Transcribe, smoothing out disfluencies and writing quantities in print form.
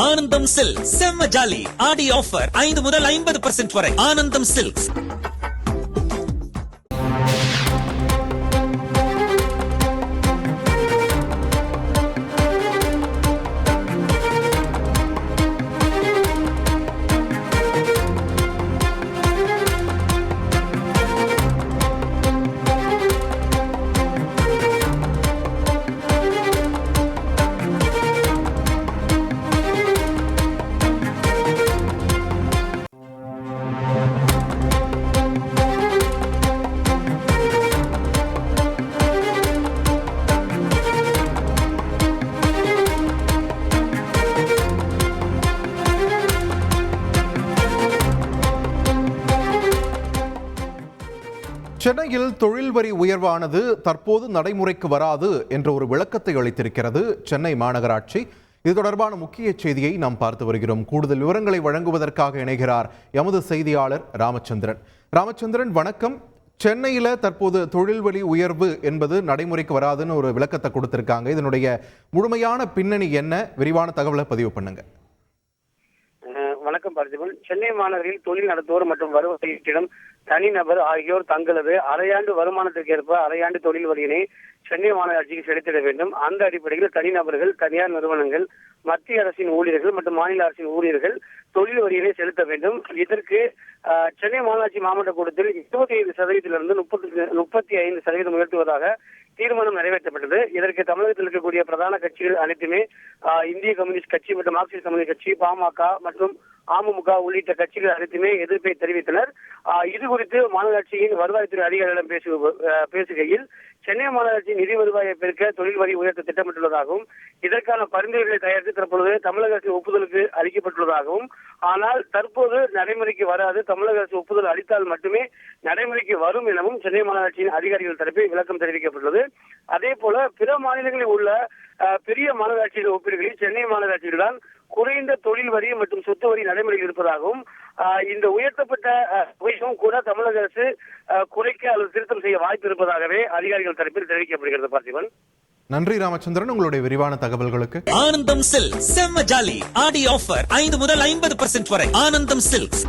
ஆனந்தம் சில்க் செம்ம ஜாலி ஆடி ஆஃபர் 5 முதல் 50% வரை. ஆனந்தம் சில்க்ஸ். சென்னையில் தொழில் வரி உயர்வானது தற்போது நடைமுறைக்கு வராது என்ற ஒரு விளக்கத்தை அளித்திருக்கிறது சென்னை மாநகராட்சி. இது தொடர்பான முக்கிய செய்தியை நாம் பார்த்து வருகிறோம். கூடுதல் விவரங்களை வழங்குவதற்காக இணைகிறார் எமது செய்தியாளர் ராமச்சந்திரன். ராமச்சந்திரன், வணக்கம். சென்னையில் தற்போது தொழில் வரி உயர்வு என்பது நடைமுறைக்கு வராதுன்னு ஒரு விளக்கத்தை கொடுத்திருக்காங்க. இதனுடைய முழுமையான பின்னணி என்ன? விரிவான தகவலை பதிவு பண்ணுங்க. வணக்கம் பார்த்திபன். சென்னை மாநகரில் தொழில் நடத்துவோர் மற்றும் வருவாயிடம் தனிநபர் ஆகியோர் தங்களது அரையாண்டு வருமானத்திற்கு ஏற்ப அரையாண்டு தொழில் வரியினை சென்னை மாநகராட்சிக்கு செலுத்திட வேண்டும். அந்த அடிப்படையில் தனிநபர்கள், தனியார் நிறுவனங்கள், மத்திய அரசின் ஊழியர்கள் மற்றும் மாநில அரசின் ஊழியர்கள் தொழில் வரியினை செலுத்த வேண்டும். இதற்கு சென்னை மாநகராட்சி மாவட்ட கூட்டத்தில் 25%இலிருந்து 35% உயர்த்துவதாக தீர்மானம் நிறைவேற்றப்பட்டது. இதற்கு தமிழகத்தில் இருக்கக்கூடிய பிரதான கட்சிகள் அனைத்துமே இந்திய கம்யூனிஸ்ட் கட்சி மற்றும் மார்க்சிஸ்ட் கம்யூனிஸ்ட் கட்சி, பாமக மற்றும் அமமுக உள்ளிட்ட கட்சிகள் அனைத்துமே எதிர்ப்பை தெரிவித்தனர். இது குறித்து மாநகராட்சியின் வருவாய்த்துறை அதிகாரிகளிடம் பேசுகையில் சென்னை மாநகராட்சி நிதி வருவாயை பெருக்க தொழில் வரி உயர்த்த திட்டமிட்டுள்ளதாகவும் இதற்கான பரிந்துரைகளை தயாரித்து தற்பொழுது தமிழக அரசு ஒப்புதலுக்கு அளிக்கப்பட்டுள்ளதாகவும், ஆனால் தற்போது நடைமுறைக்கு வராது, தமிழக அரசு ஒப்புதல் அளித்தால் மட்டுமே நடைமுறைக்கு வரும் எனவும் சென்னை மாநகராட்சியின் அதிகாரிகள் தரப்பில் விளக்கம் தெரிவிக்கப்பட்டுள்ளது. அதே போல பிற மாநிலங்களில் உள்ள பெரிய மாநகராட்சிகள் ஒப்பீடுகளில் சென்னை மாநகராட்சியில் தான் குறைந்த தொழில் வரி மற்றும் சொத்து வரி நடைமுறையில் இருப்பதாகவும், இந்த உயர்த்தப்பட்ட தொகையும் கூட தமிழக அரசு குறைக்க அல்லது திருத்தம் செய்ய வாய்ப்பு இருப்பதாகவே அதிகாரிகள் தரப்பில் தெரிவிக்கப்படுகிறது. பார்த்திபன், நன்றி ராமச்சந்திரன், உங்களுடைய விரிவான தகவல்களுக்கு. ஆனந்தம் சில்க் செம்ம ஜாலி ஆடி ஆஃபர் 5 முதல் 50% வரை. ஆனந்தம் சில்க்ஸ்.